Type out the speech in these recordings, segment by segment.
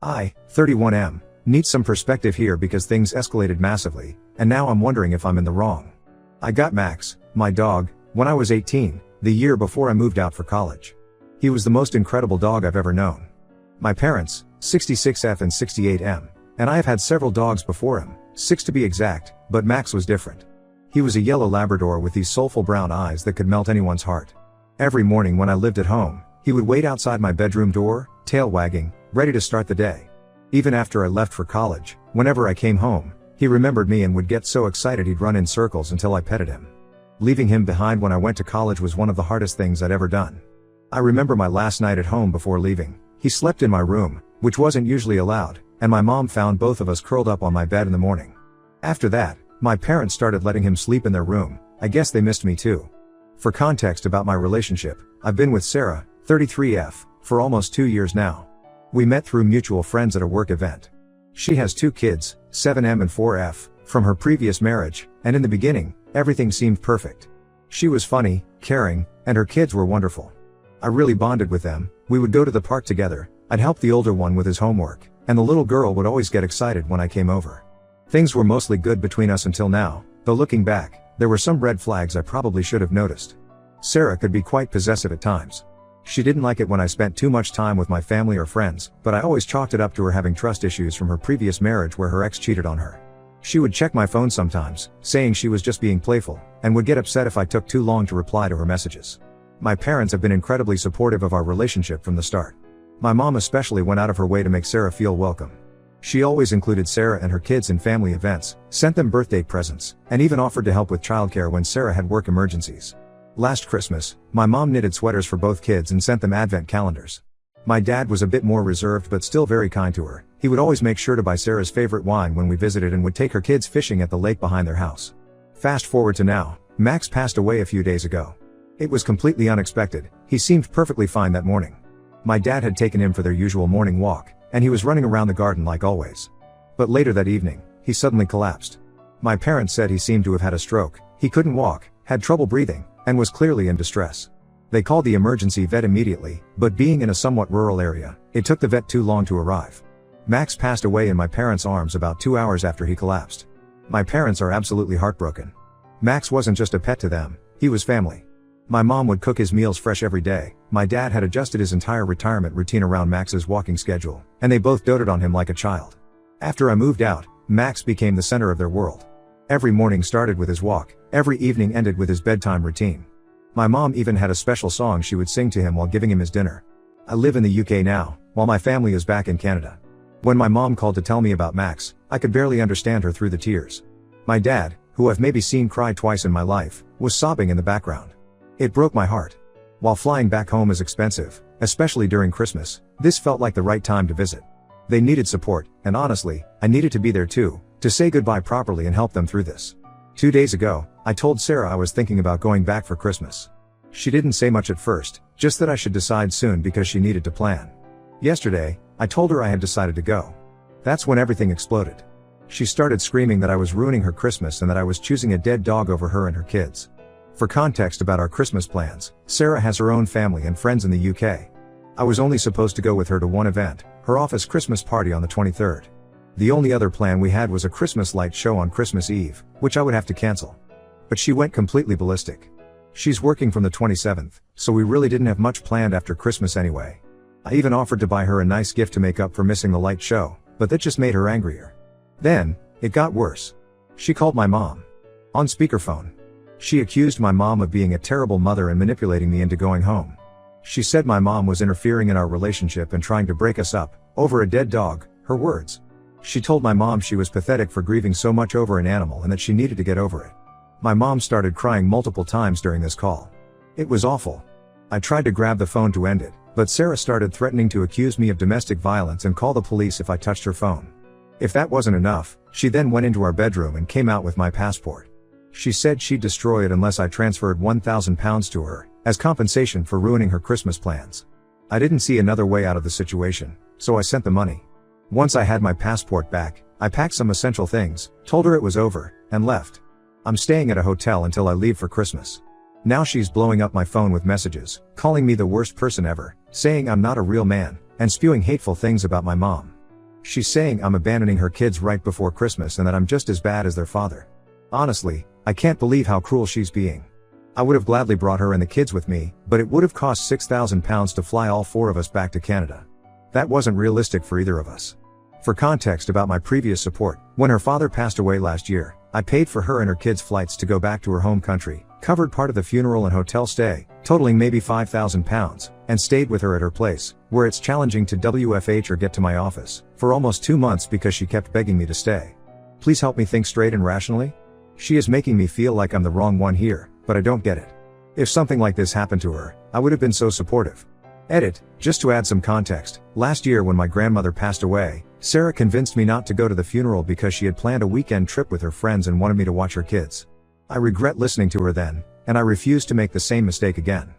I, 31M, need some perspective here because things escalated massively, and now I'm wondering if I'm in the wrong. I got Max, my dog, when I was 18, the year before I moved out for college. He was the most incredible dog I've ever known. My parents, 66F and 68M, and I have had several dogs before him, 6 to be exact, but Max was different. He was a yellow Labrador with these soulful brown eyes that could melt anyone's heart. Every morning when I lived at home, he would wait outside my bedroom door, tail wagging, ready to start the day. Even after I left for college, whenever I came home, he remembered me and would get so excited he'd run in circles until I petted him. Leaving him behind when I went to college was one of the hardest things I'd ever done. I remember my last night at home before leaving. He slept in my room, which wasn't usually allowed, and my mom found both of us curled up on my bed in the morning. After that, my parents started letting him sleep in their room. I guess they missed me too. For context about my relationship, I've been with Sarah, 33F, for almost 2 years now. We met through mutual friends at a work event. She has 2 kids, 7M and 4F, from her previous marriage, and in the beginning, everything seemed perfect. She was funny, caring, and her kids were wonderful. I really bonded with them. We would go to the park together, I'd help the older one with his homework, and the little girl would always get excited when I came over. Things were mostly good between us until now, though looking back, there were some red flags I probably should have noticed. Sarah could be quite possessive at times. She didn't like it when I spent too much time with my family or friends, but I always chalked it up to her having trust issues from her previous marriage where her ex cheated on her. She would check my phone sometimes, saying she was just being playful, and would get upset if I took too long to reply to her messages. My parents have been incredibly supportive of our relationship from the start. My mom especially went out of her way to make Sarah feel welcome. She always included Sarah and her kids in family events, sent them birthday presents, and even offered to help with childcare when Sarah had work emergencies. Last Christmas, my mom knitted sweaters for both kids and sent them advent calendars. My dad was a bit more reserved but still very kind to her. He would always make sure to buy Sarah's favorite wine when we visited and would take her kids fishing at the lake behind their house. Fast forward to now, Max passed away a few days ago. It was completely unexpected. He seemed perfectly fine that morning. My dad had taken him for their usual morning walk, and he was running around the garden like always. But later that evening, he suddenly collapsed. My parents said he seemed to have had a stroke. He couldn't walk, had trouble breathing, and was clearly in distress. They called the emergency vet immediately, but being in a somewhat rural area, it took the vet too long to arrive. Max passed away in my parents' arms about 2 hours after he collapsed. My parents are absolutely heartbroken. Max wasn't just a pet to them, he was family. My mom would cook his meals fresh every day. My dad had adjusted his entire retirement routine around Max's walking schedule, and they both doted on him like a child. After I moved out, Max became the center of their world. Every morning started with his walk, every evening ended with his bedtime routine. My mom even had a special song she would sing to him while giving him his dinner. I live in the UK now, while my family is back in Canada. When my mom called to tell me about Max, I could barely understand her through the tears. My dad, who I've maybe seen cry twice in my life, was sobbing in the background. It broke my heart. While flying back home is expensive, especially during Christmas, this felt like the right time to visit. They needed support, and honestly, I needed to be there too, to say goodbye properly and help them through this. 2 days ago, I told Sarah I was thinking about going back for Christmas. She didn't say much at first, just that I should decide soon because she needed to plan. Yesterday, I told her I had decided to go. That's when everything exploded. She started screaming that I was ruining her Christmas and that I was choosing a dead dog over her and her kids. For context about our Christmas plans, Sarah has her own family and friends in the UK. I was only supposed to go with her to one event, her office Christmas party on the 23rd. The only other plan we had was a Christmas light show on Christmas Eve, which I would have to cancel. But she went completely ballistic. She's working from the 27th, so we really didn't have much planned after Christmas anyway. I even offered to buy her a nice gift to make up for missing the light show, but that just made her angrier. Then, it got worse. She called my mom. On speakerphone. She accused my mom of being a terrible mother and manipulating me into going home. She said my mom was interfering in our relationship and trying to break us up, over a dead dog, her words. She told my mom she was pathetic for grieving so much over an animal and that she needed to get over it. My mom started crying multiple times during this call. It was awful. I tried to grab the phone to end it, but Sarah started threatening to accuse me of domestic violence and call the police if I touched her phone. If that wasn't enough, she then went into our bedroom and came out with my passport. She said she'd destroy it unless I transferred £1,000 to her, as compensation for ruining her Christmas plans. I didn't see another way out of the situation, so I sent the money. Once I had my passport back, I packed some essential things, told her it was over, and left. I'm staying at a hotel until I leave for Christmas. Now she's blowing up my phone with messages, calling me the worst person ever, saying I'm not a real man, and spewing hateful things about my mom. She's saying I'm abandoning her kids right before Christmas and that I'm just as bad as their father. Honestly, I can't believe how cruel she's being. I would have gladly brought her and the kids with me, but it would have cost £6,000 to fly all 4 of us back to Canada. That wasn't realistic for either of us. For context about my previous support, when her father passed away last year, I paid for her and her kids' flights to go back to her home country, covered part of the funeral and hotel stay, totaling maybe £5,000, and stayed with her at her place, where it's challenging to WFH or get to my office, for almost 2 months because she kept begging me to stay. Please help me think straight and rationally? She is making me feel like I'm the wrong one here, but I don't get it. If something like this happened to her, I would have been so supportive. Edit, just to add some context, last year when my grandmother passed away, Sarah convinced me not to go to the funeral because she had planned a weekend trip with her friends and wanted me to watch her kids. I regret listening to her then, and I refuse to make the same mistake again.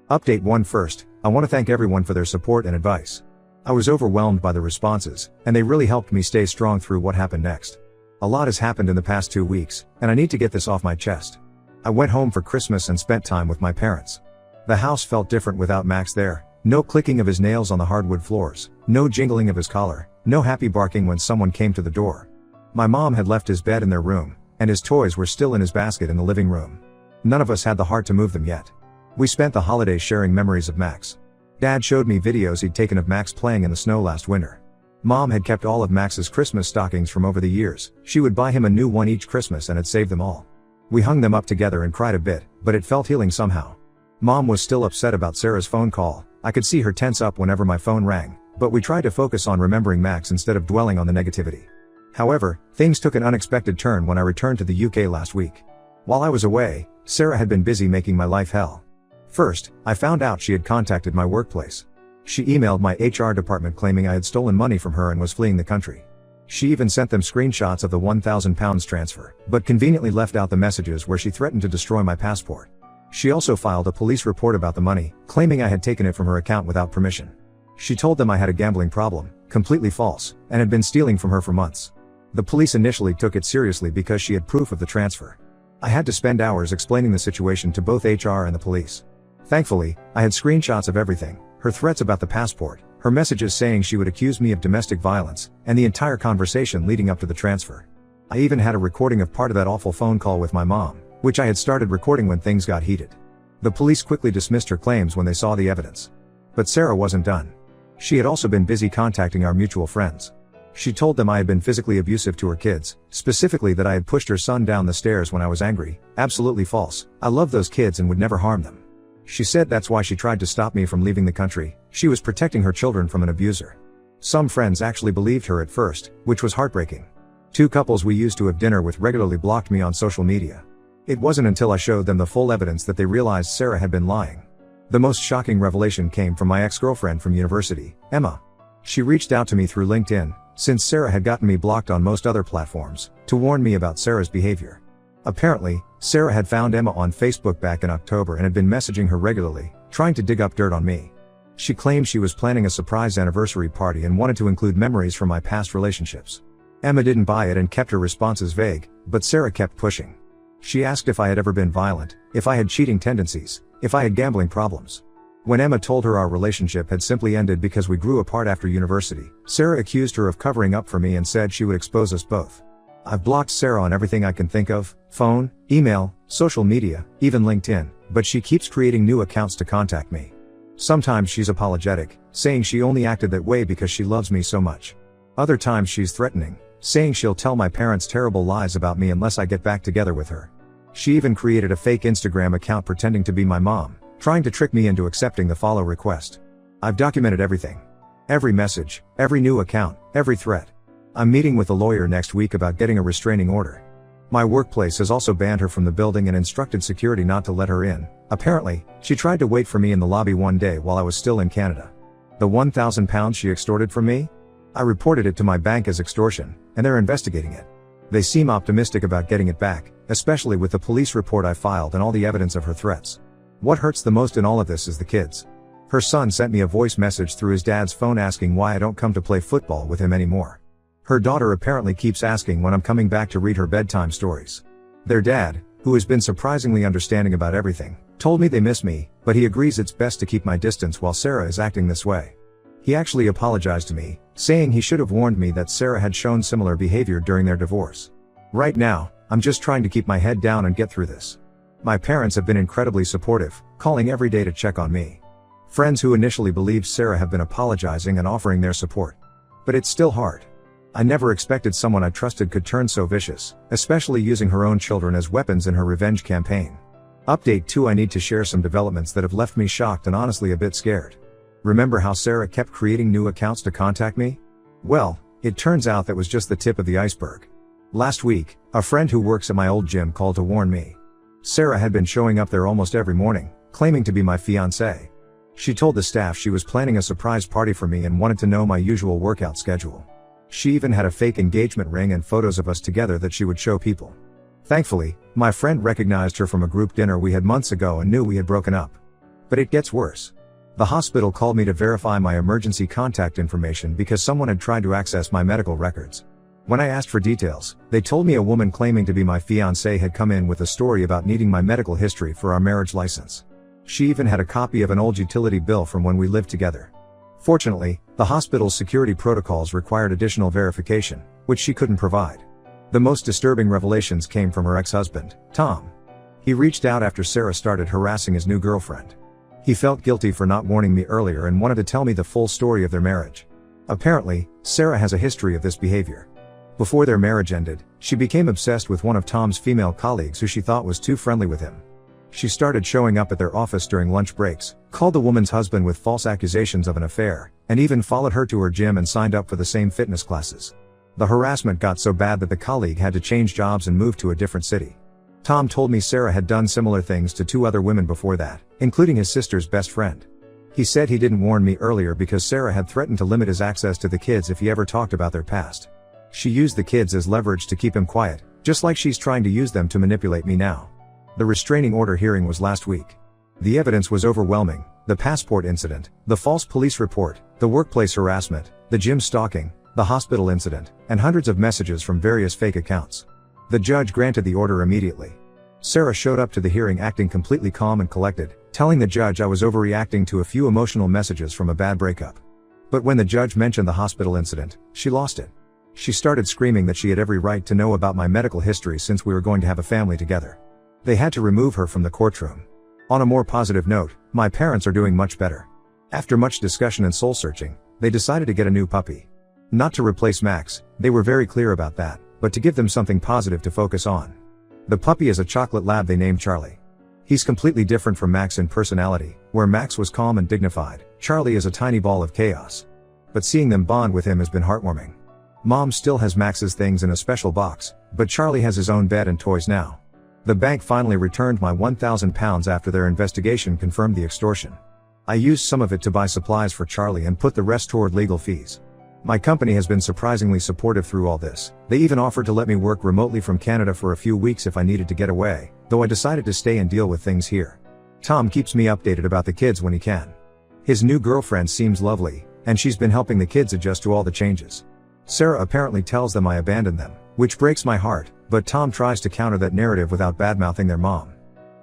Update 1 first, I want to thank everyone for their support and advice. I was overwhelmed by the responses, and they really helped me stay strong through what happened next. A lot has happened in the past 2 weeks, and I need to get this off my chest. I went home for Christmas and spent time with my parents. The house felt different without Max there. No clicking of his nails on the hardwood floors, no jingling of his collar, no happy barking when someone came to the door. My mom had left his bed in their room, and his toys were still in his basket in the living room. None of us had the heart to move them yet. We spent the holidays sharing memories of Max. Dad showed me videos he'd taken of Max playing in the snow last winter. Mom had kept all of Max's Christmas stockings from over the years. She would buy him a new one each Christmas and had saved them all. We hung them up together and cried a bit, but it felt healing somehow. Mom was still upset about Sarah's phone call. I could see her tense up whenever my phone rang, but we tried to focus on remembering Max instead of dwelling on the negativity. However, things took an unexpected turn when I returned to the UK last week. While I was away, Sarah had been busy making my life hell. First, I found out she had contacted my workplace. She emailed my HR department claiming I had stolen money from her and was fleeing the country. She even sent them screenshots of the £1,000 transfer, but conveniently left out the messages where she threatened to destroy my passport. She also filed a police report about the money, claiming I had taken it from her account without permission. She told them I had a gambling problem, completely false, and had been stealing from her for months. The police initially took it seriously because she had proof of the transfer. I had to spend hours explaining the situation to both HR and the police. Thankfully, I had screenshots of everything, her threats about the passport, her messages saying she would accuse me of domestic violence, and the entire conversation leading up to the transfer. I even had a recording of part of that awful phone call with my mom, which I had started recording when things got heated. The police quickly dismissed her claims when they saw the evidence. But Sarah wasn't done. She had also been busy contacting our mutual friends. She told them I had been physically abusive to her kids, specifically that I had pushed her son down the stairs when I was angry. Absolutely false. I love those kids and would never harm them. She said that's why she tried to stop me from leaving the country. She was protecting her children from an abuser. Some friends actually believed her at first, which was heartbreaking. 2 couples we used to have dinner with regularly blocked me on social media. It wasn't until I showed them the full evidence that they realized Sarah had been lying. The most shocking revelation came from my ex-girlfriend from university, Emma. She reached out to me through LinkedIn, since Sarah had gotten me blocked on most other platforms, to warn me about Sarah's behavior. Apparently, Sarah had found Emma on Facebook back in October and had been messaging her regularly, trying to dig up dirt on me. She claimed she was planning a surprise anniversary party and wanted to include memories from my past relationships. Emma didn't buy it and kept her responses vague, but Sarah kept pushing. She asked if I had ever been violent, if I had cheating tendencies, if I had gambling problems. When Emma told her our relationship had simply ended because we grew apart after university, Sarah accused her of covering up for me and said she would expose us both. I've blocked Sarah on everything I can think of, phone, email, social media, even LinkedIn, but she keeps creating new accounts to contact me. Sometimes she's apologetic, saying she only acted that way because she loves me so much. Other times she's threatening, saying she'll tell my parents terrible lies about me unless I get back together with her. She even created a fake Instagram account pretending to be my mom, trying to trick me into accepting the follow request. I've documented everything. Every message, every new account, every threat. I'm meeting with a lawyer next week about getting a restraining order. My workplace has also banned her from the building and instructed security not to let her in. Apparently, she tried to wait for me in the lobby one day while I was still in Canada. The £1,000 she extorted from me? I reported it to my bank as extortion, and they're investigating it. They seem optimistic about getting it back, especially with the police report I filed and all the evidence of her threats. What hurts the most in all of this is the kids. Her son sent me a voice message through his dad's phone asking why I don't come to play football with him anymore. Her daughter apparently keeps asking when I'm coming back to read her bedtime stories. Their dad, who has been surprisingly understanding about everything, told me they miss me, but he agrees it's best to keep my distance while Sarah is acting this way. He actually apologized to me, saying he should have warned me that Sarah had shown similar behavior during their divorce. Right now, I'm just trying to keep my head down and get through this. My parents have been incredibly supportive, calling every day to check on me. Friends who initially believed Sarah have been apologizing and offering their support. But it's still hard. I never expected someone I trusted could turn so vicious, especially using her own children as weapons in her revenge campaign. Update 2: I need to share some developments that have left me shocked and honestly a bit scared. Remember how Sarah kept creating new accounts to contact me? Well, it turns out that was just the tip of the iceberg. Last week, a friend who works at my old gym called to warn me. Sarah had been showing up there almost every morning, claiming to be my fiancé. She told the staff she was planning a surprise party for me and wanted to know my usual workout schedule. She even had a fake engagement ring and photos of us together that she would show people. Thankfully, my friend recognized her from a group dinner we had months ago and knew we had broken up. But it gets worse. The hospital called me to verify my emergency contact information because someone had tried to access my medical records. When I asked for details, they told me a woman claiming to be my fiancé had come in with a story about needing my medical history for our marriage license. She even had a copy of an old utility bill from when we lived together. Fortunately, the hospital's security protocols required additional verification, which she couldn't provide. The most disturbing revelations came from her ex-husband, Tom. He reached out after Sarah started harassing his new girlfriend. He felt guilty for not warning me earlier and wanted to tell me the full story of their marriage. Apparently, Sarah has a history of this behavior. Before their marriage ended, she became obsessed with one of Tom's female colleagues who she thought was too friendly with him. She started showing up at their office during lunch breaks, called the woman's husband with false accusations of an affair, and even followed her to her gym and signed up for the same fitness classes. The harassment got so bad that the colleague had to change jobs and move to a different city. Tom told me Sarah had done similar things to 2 other women before that, including his sister's best friend. He said he didn't warn me earlier because Sarah had threatened to limit his access to the kids if he ever talked about their past. She used the kids as leverage to keep him quiet, just like she's trying to use them to manipulate me now. The restraining order hearing was last week. The evidence was overwhelming: the passport incident, the false police report, the workplace harassment, the gym stalking, the hospital incident, and hundreds of messages from various fake accounts. The judge granted the order immediately. Sarah showed up to the hearing acting completely calm and collected, telling the judge I was overreacting to a few emotional messages from a bad breakup. But when the judge mentioned the hospital incident, she lost it. She started screaming that she had every right to know about my medical history since we were going to have a family together. They had to remove her from the courtroom. On a more positive note, my parents are doing much better. After much discussion and soul searching, they decided to get a new puppy. Not to replace Max, they were very clear about that, but to give them something positive to focus on. The puppy is a chocolate lab they named Charlie. He's completely different from Max in personality. Where Max was calm and dignified, Charlie is a tiny ball of chaos. But seeing them bond with him has been heartwarming. Mom still has Max's things in a special box, but Charlie has his own bed and toys now. The bank finally returned my £1,000 after their investigation confirmed the extortion. I used some of it to buy supplies for Charlie and put the rest toward legal fees. My company has been surprisingly supportive through all this. They even offered to let me work remotely from Canada for a few weeks if I needed to get away, though I decided to stay and deal with things here. Tom keeps me updated about the kids when he can. His new girlfriend seems lovely, and she's been helping the kids adjust to all the changes. Sarah apparently tells them I abandoned them, which breaks my heart, but Tom tries to counter that narrative without badmouthing their mom.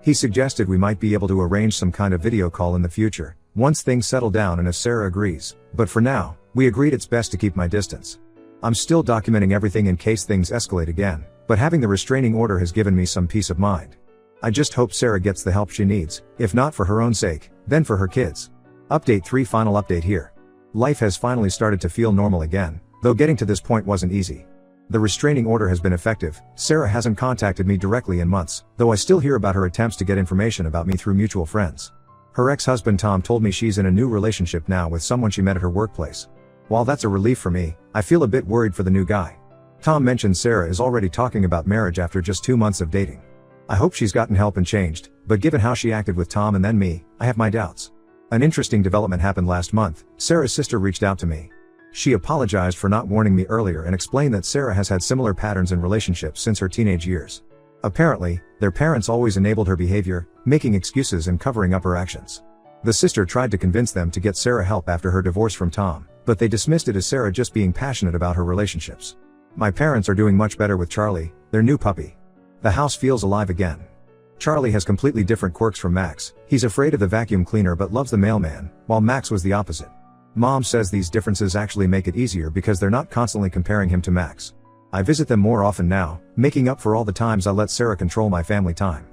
He suggested we might be able to arrange some kind of video call in the future, once things settle down and if Sarah agrees, but for now, we agreed it's best to keep my distance. I'm still documenting everything in case things escalate again, but having the restraining order has given me some peace of mind. I just hope Sarah gets the help she needs, if not for her own sake, then for her kids. Update 3: Final update here. Life has finally started to feel normal again, though getting to this point wasn't easy. The restraining order has been effective. Sarah hasn't contacted me directly in months, though I still hear about her attempts to get information about me through mutual friends. Her ex-husband Tom told me she's in a new relationship now with someone she met at her workplace. While that's a relief for me, I feel a bit worried for the new guy. Tom mentioned Sarah is already talking about marriage after just 2 months of dating. I hope she's gotten help and changed, but given how she acted with Tom and then me, I have my doubts. An interesting development happened last month. Sarah's sister reached out to me. She apologized for not warning me earlier and explained that Sarah has had similar patterns in relationships since her teenage years. Apparently, their parents always enabled her behavior, making excuses and covering up her actions. The sister tried to convince them to get Sarah help after her divorce from Tom, but they dismissed it as Sarah just being passionate about her relationships. My parents are doing much better with Charlie, their new puppy. The house feels alive again. Charlie has completely different quirks from Max. He's afraid of the vacuum cleaner but loves the mailman, while Max was the opposite. Mom says these differences actually make it easier because they're not constantly comparing him to Max. I visit them more often now, making up for all the times I let Sarah control my family time.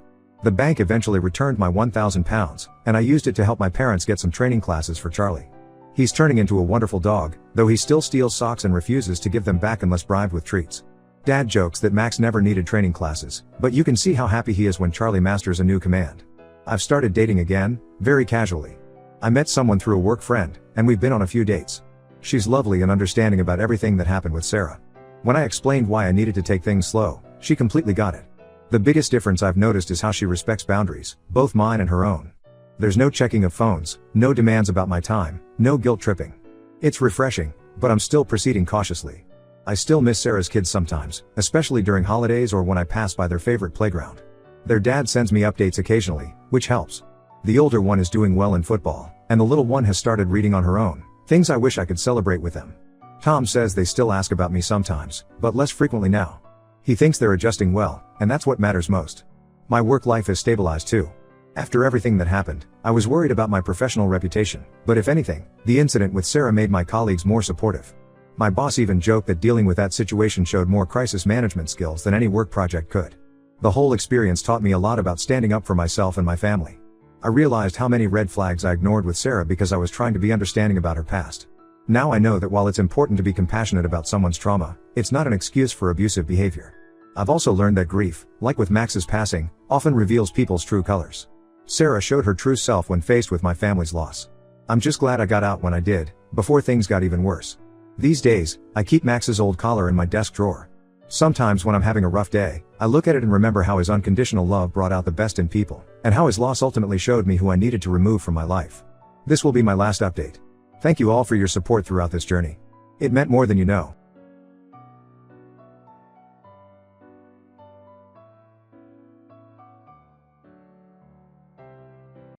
The bank eventually returned my £1,000, and I used it to help my parents get some training classes for Charlie. He's turning into a wonderful dog, though he still steals socks and refuses to give them back unless bribed with treats. Dad jokes that Max never needed training classes, but you can see how happy he is when Charlie masters a new command. I've started dating again, very casually. I met someone through a work friend, and we've been on a few dates. She's lovely and understanding about everything that happened with Sarah. When I explained why I needed to take things slow, she completely got it. The biggest difference I've noticed is how she respects boundaries, both mine and her own. There's no checking of phones, no demands about my time, no guilt tripping. It's refreshing, but I'm still proceeding cautiously. I still miss Sarah's kids sometimes, especially during holidays or when I pass by their favorite playground. Their dad sends me updates occasionally, which helps. The older one is doing well in football, and the little one has started reading on her own, things I wish I could celebrate with them. Tom says they still ask about me sometimes, but less frequently now. He thinks they're adjusting well, and that's what matters most. My work life has stabilized too. After everything that happened, I was worried about my professional reputation, but if anything, the incident with Sarah made my colleagues more supportive. My boss even joked that dealing with that situation showed more crisis management skills than any work project could. The whole experience taught me a lot about standing up for myself and my family. I realized how many red flags I ignored with Sarah because I was trying to be understanding about her past. Now I know that while it's important to be compassionate about someone's trauma, it's not an excuse for abusive behavior. I've also learned that grief, like with Max's passing, often reveals people's true colors. Sarah showed her true self when faced with my family's loss. I'm just glad I got out when I did, before things got even worse. These days, I keep Max's old collar in my desk drawer. Sometimes when I'm having a rough day, I look at it and remember how his unconditional love brought out the best in people, and how his loss ultimately showed me who I needed to remove from my life. This will be my last update. Thank you all for your support throughout this journey. It meant more than you know.